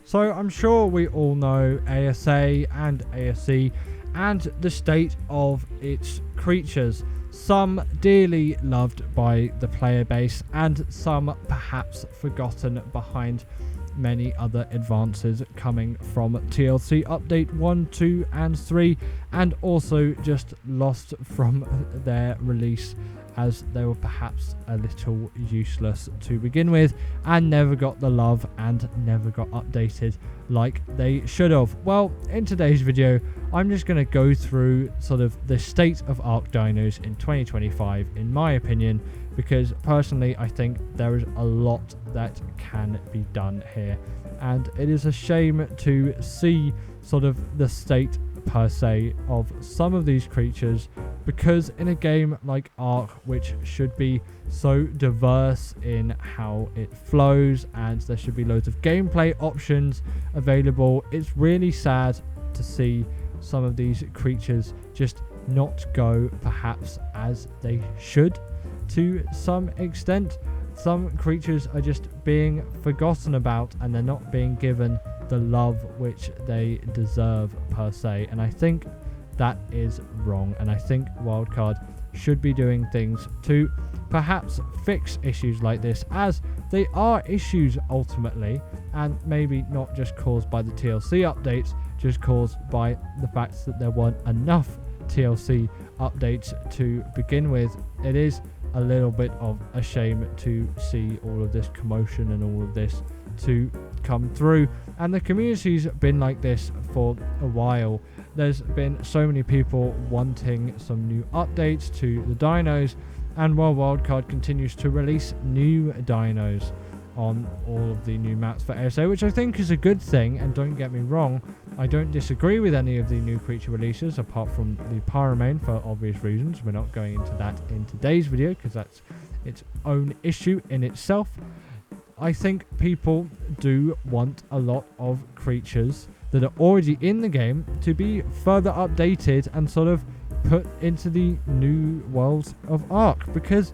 So I'm sure we all know ASA and ASE and the state of its creatures. Some dearly loved by the player base and some perhaps forgotten behind many other advances coming from TLC Update 1, 2 and 3, and also just lost from their release as they were perhaps a little useless to begin with and never got the love and never got updated like they should have. Well, in today's video I'm just going to go through sort of the state of Arc Dinos in 2025 in my opinion, because personally I think there is a lot that can be done here, and it is a shame to see sort of the state per se of some of these creatures, because in a game like Arc, which should be so diverse in how it flows and there should be loads of gameplay options available, it's really sad to see some of these creatures just not go perhaps as they should. To some extent, some creatures are just being forgotten about and they're not being given the love which they deserve per se, and I think that is wrong, and I think Wildcard should be doing things to perhaps fix issues like this, as they are issues ultimately, and maybe not just caused by the TLC updates, just caused by the fact that there weren't enough TLC updates to begin with. It is a little bit of a shame to see all of this commotion and all of this to come through, and the community's been like this for a while. There's been so many people wanting some new updates to the dinos, and while Wildcard continues to release new dinos on all of the new maps for ASA, which I think is a good thing, and don't get me wrong, I don't disagree with any of the new creature releases apart from the Pyromain for obvious reasons. We're not going into that in today's video because that's its own issue in itself. I think people do want a lot of creatures that are already in the game to be further updated and sort of put into the new world of Arc, because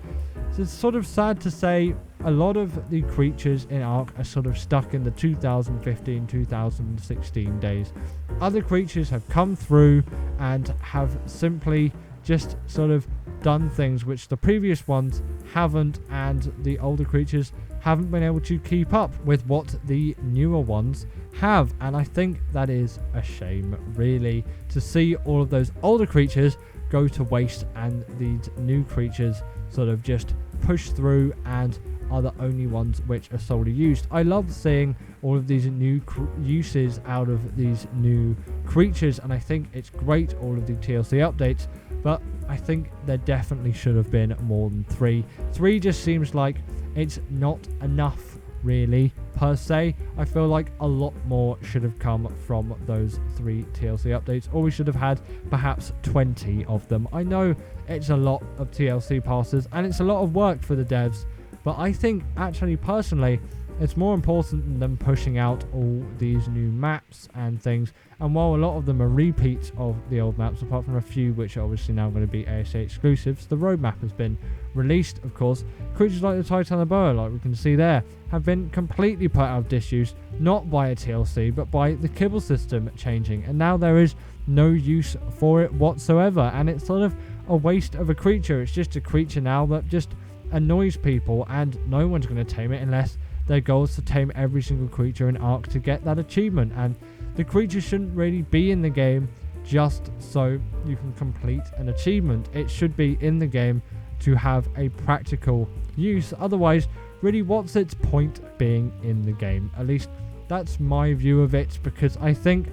it's sort of sad to say a lot of the creatures in Arc are sort of stuck in the 2015-2016 days. Other creatures have come through and have simply just sort of done things which the previous ones haven't, and the older creatures haven't been able to keep up with what the newer ones have, and I think that is a shame really, to see all of those older creatures go to waste and these new creatures sort of just push through and are the only ones which are solely used. I love seeing all of these new uses out of these new creatures, and I think it's great, all of the TLC updates, but I think there definitely should have been more than 3. 3 just seems like it's not enough really per se. I feel like a lot more should have come from those 3 TLC updates, or we should have had perhaps 20 of them. I know it's a lot of TLC passes and it's a lot of work for the devs, but I think actually personally it's more important than them pushing out all these new maps and things. And while a lot of them are repeats of the old maps, apart from a few which are obviously now going to be ASA exclusives, the road map has been released, of course. Creatures like the Titanoboa, like we can see there, have been completely put out of disuse, not by a TLC, but by the kibble system changing. And now there is no use for it whatsoever, and it's sort of a waste of a creature. It's just a creature now that just annoys people, and no one's going to tame it unless their goal is to tame every single creature in Arc to get that achievement. And the creature shouldn't really be in the game just so you can complete an achievement. It should be in the game to have a practical use. Otherwise, really, what's its point being in the game? At least that's my view of it, because I think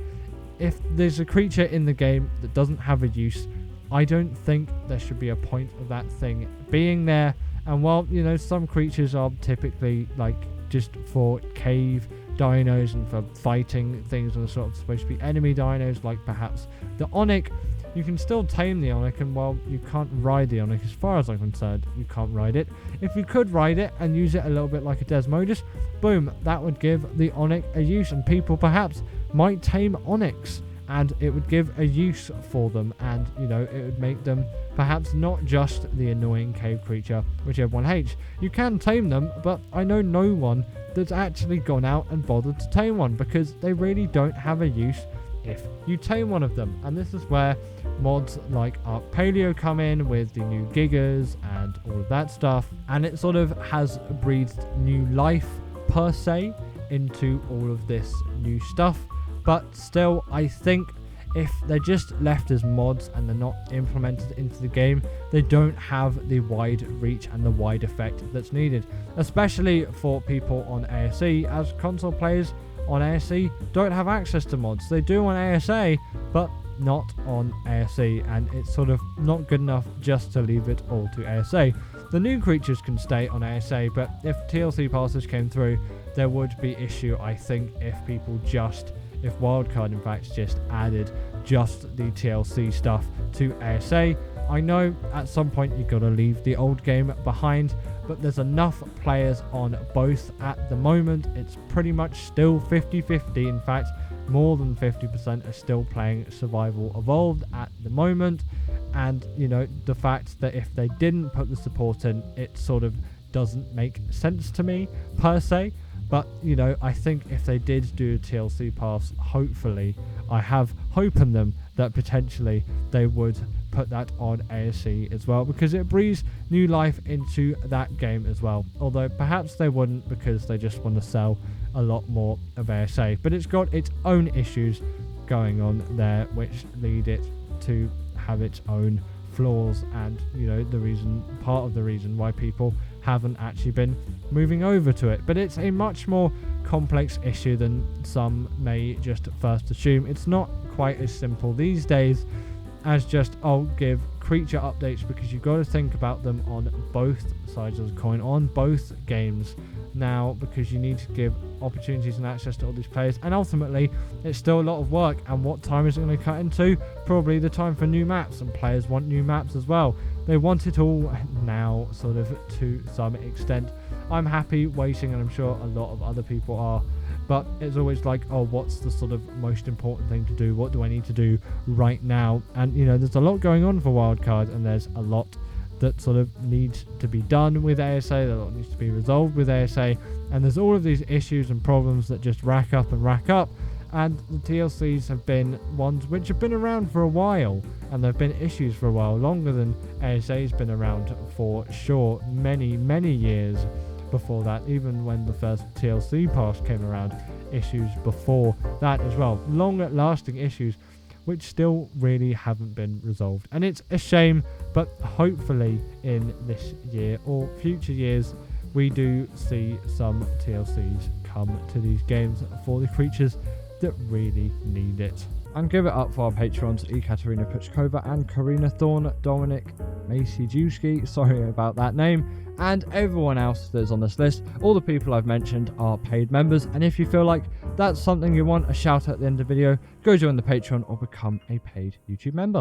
if there's a creature in the game that doesn't have a use, I don't think there should be a point of that thing being there. And while, you know, some creatures are typically like just for cave dinos and for fighting things that are sort of supposed to be enemy dinos, like perhaps the Onyx, you can still tame the Onyx, and while you can't ride the Onyx, as far as I'm concerned, you can't ride it. If you could ride it and use it a little bit like a Desmodus, boom, that would give the Onyx a use, and people perhaps might tame Onyx and it would give a use for them, and you know, it would make them perhaps not just the annoying cave creature which everyone hates. You can tame them, but I know no one that's actually gone out and bothered to tame one, because they really don't have a use if you tame one of them. And this is where mods like Arc Paleo come in with the new gigas and all of that stuff, and it sort of has breathed new life per se into all of this new stuff. But still, I think if they're just left as mods and they're not implemented into the game, they don't have the wide reach and the wide effect that's needed, especially for people on ASE, as console players on ASE don't have access to mods. They do on ASA, but not on ASE, and it's sort of not good enough just to leave it all to ASA. The new creatures can stay on ASA, but if TLC passes came through, there would be issue, I think, if Wildcard in fact just added just the TLC stuff to ASA. I know at some point you've got to leave the old game behind, but there's enough players on both at the moment. It's pretty much still 50-50. In fact, more than 50% are still playing Survival Evolved at the moment. And, you know, the fact that if they didn't put the support in, it sort of doesn't make sense to me, per se. But, you know, I think if they did do a TLC pass, hopefully, I have hope in them that potentially they would put that on ASE as well, because it breathes new life into that game as well. Although perhaps they wouldn't, because they just want to sell a lot more of ASA. But it's got its own issues going on there, which lead it to have its own flaws, and, you know, part of the reason why people haven't actually been moving over to it. But it's a much more complex issue than some may just first assume. It's not quite as simple these days as just, oh, give creature updates, because you've got to think about them on both sides of the coin, on both games now, because you need to give opportunities and access to all these players, and ultimately it's still a lot of work. And what time is it going to cut into? Probably the time for new maps, and players want new maps as well. They want it all now, sort of, to some extent. I'm happy waiting, and I'm sure a lot of other people are, but it's always like, oh, what's the sort of most important thing to do? What do I need to do right now? And, you know, there's a lot going on for Wildcard, and there's a lot that sort of needs to be done with ASA, a lot needs to be resolved with ASA, and there's all of these issues and problems that just rack up, and the TLCs have been ones which have been around for a while, and there have been issues for a while, longer than ASA's been around for sure, many years before that. Even when the first TLC pass came around, issues before that as well, longer lasting issues which still really haven't been resolved. And it's a shame, but hopefully in this year or future years we do see some TLCs come to these games for the creatures that really need it. And give it up for our patrons, Ekaterina Puchkova and Karina Thorne, Dominic Maciejewski, sorry about that name, and everyone else that's on this list. All the people I've mentioned are paid members, and if you feel like that's something you want a shout out at the end of the video, go join the Patreon or become a paid YouTube member.